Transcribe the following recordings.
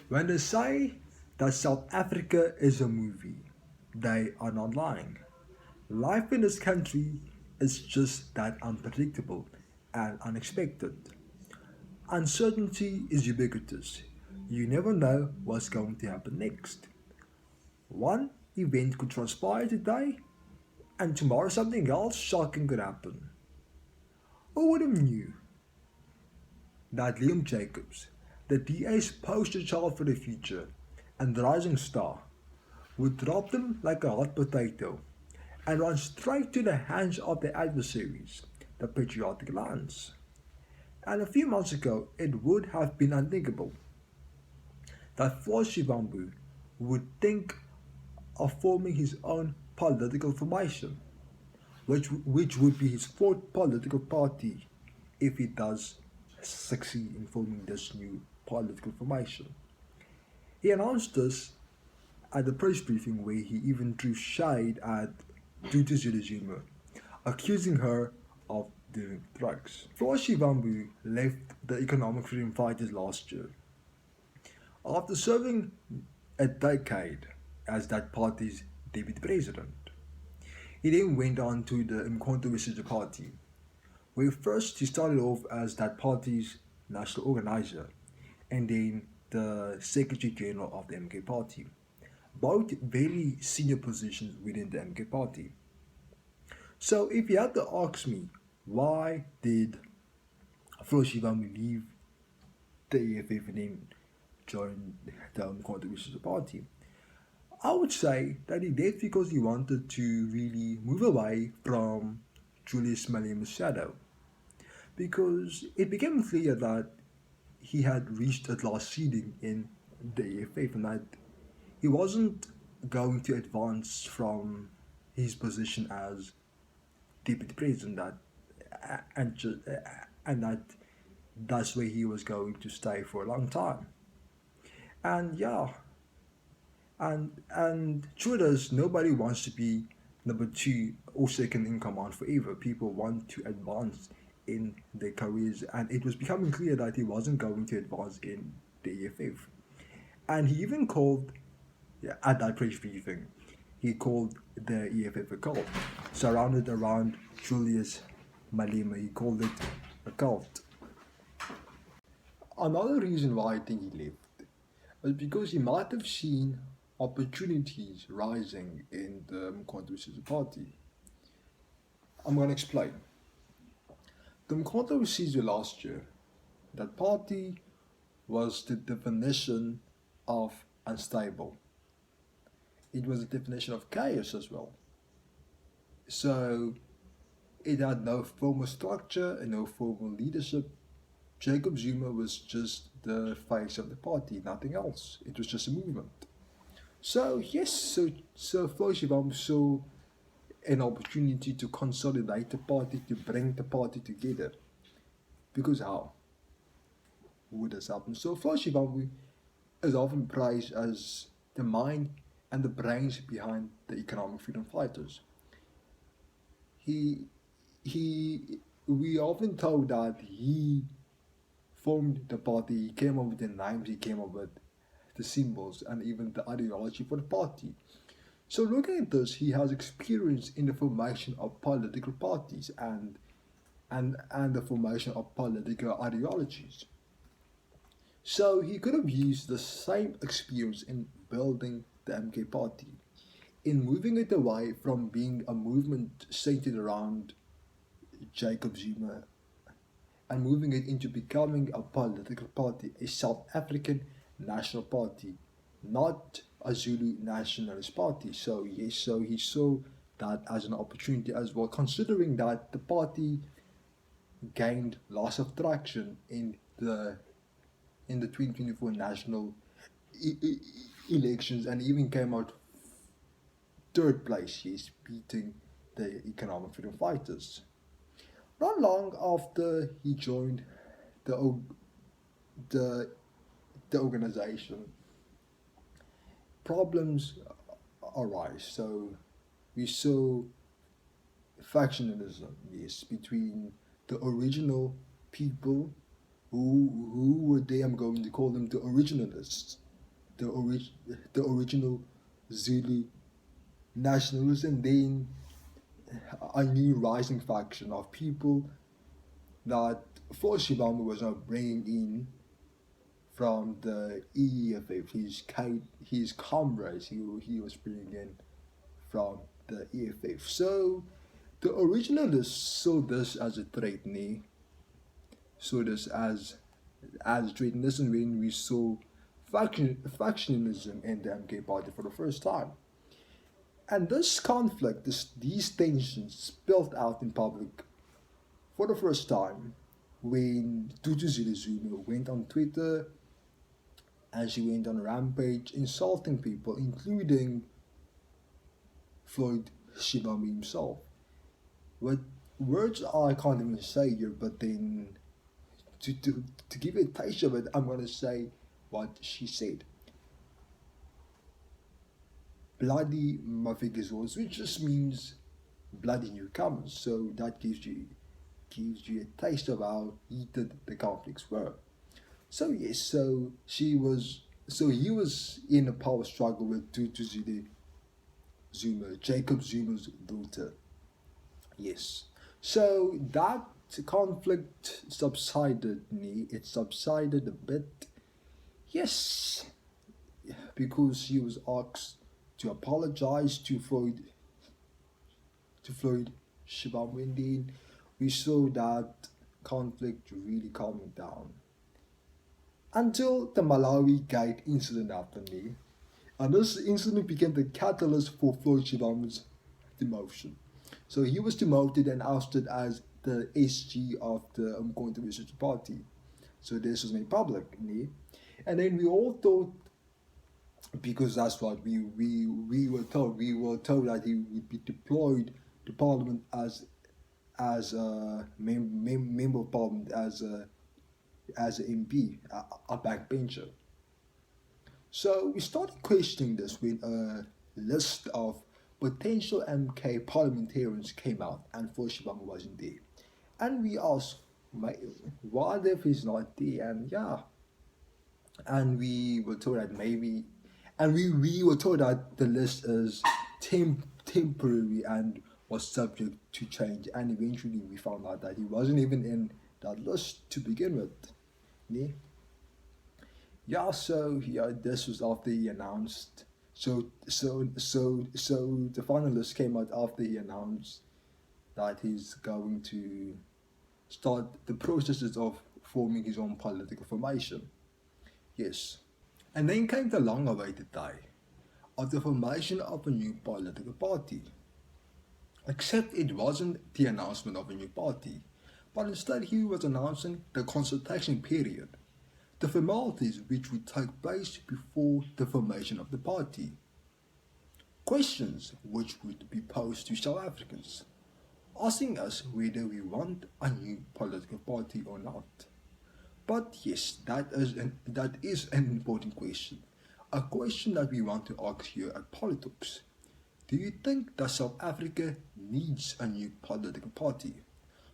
When they say that South Africa is a movie, they are not lying. Life in this country is just that unpredictable and unexpected. Uncertainty is ubiquitous. You never know what's going to happen next. One event could transpire today, and tomorrow something else shocking could happen. Who would have knew that Liam Jacobs, the DA's poster child for the future and rising star, would drop them like a hot potato and run straight to the hands of their adversaries, the patriotic alliance? And a few months ago, it would have been unthinkable that Floyd Shivambu would think of forming his own political formation, which would be his fourth political party if he does succeed in forming this new political formation. He announced this at the press briefing where he even threw shade at Duduzile Zuma, accusing her of doing drugs. Floyd Shivambu left the Economic Freedom Fighters last year after serving a decade as that party's deputy president. He then went on to the Umkhonto Party, where first he started off as that party's national organizer and then the Secretary General of the MK Party, both very senior positions within the MK Party. So if you had to ask me, why did Floyd Shivambu leave the EFF and then join the Umkhonto Party? I would say that he left because he wanted to really move away from Julius Malema's shadow. Because it became clear that he had reached at last ceiling in the EFF and that he wasn't going to advance from his position as deputy president and that that's where he was going to stay for a long time. And yeah, and through this, nobody wants to be number two or second in command forever. People want to advance in their careers, and it was becoming clear that he wasn't going to advance in the EFF. And he even called, yeah, at that press briefing, he called the EFF a cult, surrounded around Julius Malema. He called it a cult. Another reason why I think he left was because he might have seen opportunities rising in the Mkhonto party. I'm going to explain. The Mkhonto last year, that party was the definition of unstable. It was a definition of chaos as well. So it had no formal structure and no formal leadership. Jacob Zuma was just the face of the party, nothing else. It was just a movement. So yes, so Floyd Shivambu saw an opportunity to consolidate the party, to bring the party together. Because how would this happen? So Floyd Shivambu is often praised as the mind and the brains behind the economic freedom fighters. He we often told that he formed the party, he came up with the names, he came up with the symbols and even the ideology for the party. So looking at this, he has experience in the formation of political parties and the formation of political ideologies. So he could have used the same experience in building the MK party, in moving it away from being a movement centered around Jacob Zuma and moving it into becoming a political party, a South African national party, not a Zulu nationalist party. So yes, so he saw that as an opportunity as well, considering that the party gained lots of traction in the 2024 national elections and even came out third place, yes, beating the economic freedom fighters. Not long after he joined the the the organization, problems arise. So we saw factionalism, yes, between the original people who were there. I'm going to call them the originalists, the, the original Zulu nationalists, and then a new rising faction of people that Floyd Shivambu was not bringing in from the EFF, his comrades he was bringing in from the EFF. So the originalists saw this as a threat, saw this as a threat, and this is when we saw factionalism in the MK party for the first time. And this conflict, these tensions spilled out in public for the first time when Duduzile Zuma went on Twitter and she went on a rampage insulting people, including Floyd Shivambu himself. With words I can't even say here, but then to give a taste of it, I'm going to say what she said. Bloody Mafigazones, which just means bloody newcomers. So that gives you a taste of how heated the conflicts were. So yes, he was in a power struggle with Duduzile Zuma, Jacob Zuma's daughter. Yes. So that conflict subsided, it subsided a bit. Yes, because he was asked to apologize to Floyd Shivambu, and then we saw that conflict really calming down. Until the Malawi gate incident happened, and this incident became the catalyst for Floyd Shivambu's demotion. So he was demoted and ousted as the SG of the Umkhonto Research Party. So this was made public, and then we all thought, because that's what we were told. We were told that he would be deployed to Parliament as a member of Parliament, as an MP, a backbencher. So we started questioning this when a list of potential MK parliamentarians came out, and Floyd Shivambu wasn't there. And we asked, what if he's not there? And we were told that maybe, and we were told that the list is temporary and was subject to change. And eventually we found out that he wasn't even in that list to begin with. This was after he announced. So the final list came out after he announced that he's going to start the processes of forming his own political formation. Yes. And then came the long-awaited day of the formation of a new political party. Except it wasn't the announcement of a new party, but instead he was announcing the consultation period, the formalities which would take place before the formation of the party, questions which would be posed to South Africans, asking us whether we want a new political party or not. But yes, that is an important question, a question that we want to ask here at Politics. Do you think that South Africa needs a new political party,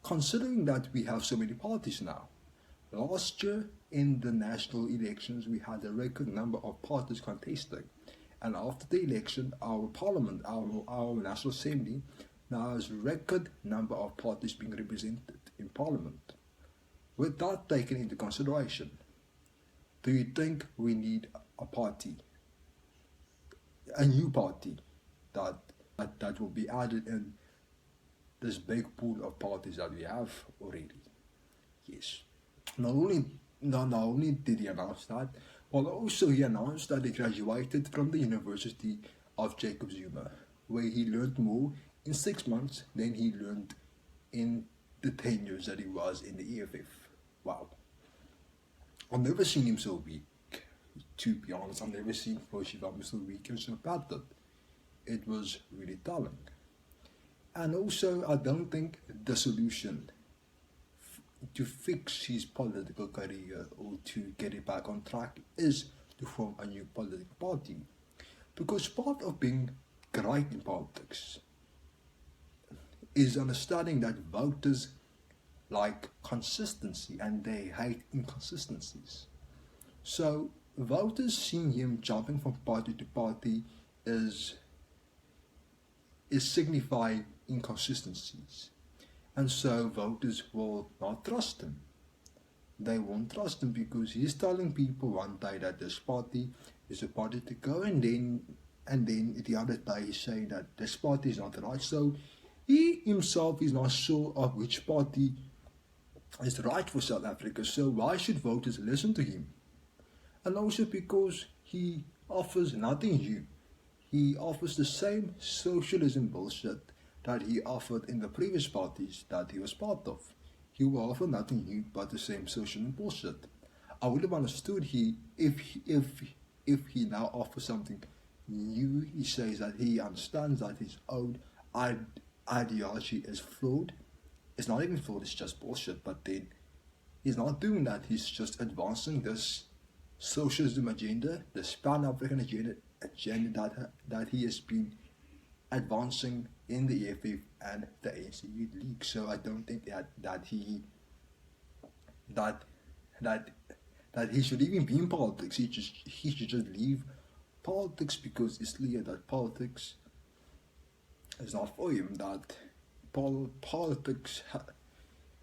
considering that we have so many parties now? Last year, in the national elections, we had a record number of parties contesting, and after the election, our parliament, our National Assembly, now has a record number of parties being represented in parliament. With that taken into consideration, do you think we need a party, a new party, that will be added in this big pool of parties that we have already? Yes. Not only did he announce that, but also he announced that he graduated from the University of Jacob Zuma, where he learned more in 6 months than he learned in the 10 years that he was in the EFF. Wow. I've never seen him so weak, to be honest. I've never seen Floyd Shivambu so weak and so battered. It was really telling. And also, I don't think the solution to fix his political career or to get it back on track is to form a new political party. Because part of being great in politics is understanding that voters like consistency and they hate inconsistencies. So Voters seeing him jumping from party to party is signifying inconsistencies. And so voters will not trust him. They won't trust him because he's telling people one day that this party is a party to go, and then the other day he's saying that this party is not right. So he himself is not sure of which party is right for South Africa. So why should voters listen to him? And also because he offers nothing new. He offers the same socialism bullshit that he offered in the previous parties that he was part of. He will offer nothing new but the same socialism bullshit. I would have understood if he now offers something new. He says that he understands that his own ideology is flawed. It's not even flawed, it's just bullshit. But then he's not doing that. He's just advancing this socialism agenda, this Pan-African agenda that he has been advancing in the EFF and the ANC Youth League. So I don't think that he should even be in politics. He should just leave politics because it's clear that politics is not for him. That politics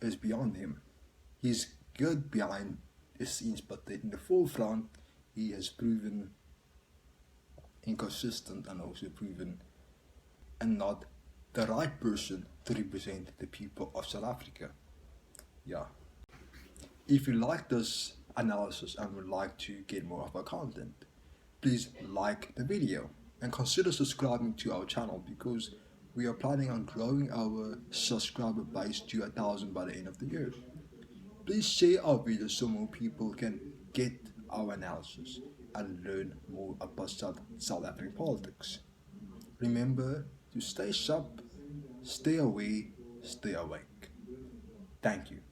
is beyond him. He's good behind the scenes, but in the forefront, he has proven inconsistent and also proven and not the right person to represent the people of South Africa. Yeah. If you like this analysis and would like to get more of our content, please like the video and consider subscribing to our channel because we are planning on growing our subscriber base to 1,000 by the end of the year. Please share our videos so more people can get our analysis and learn more about South African politics. Remember to stay sharp, stay away, stay awake. Thank you.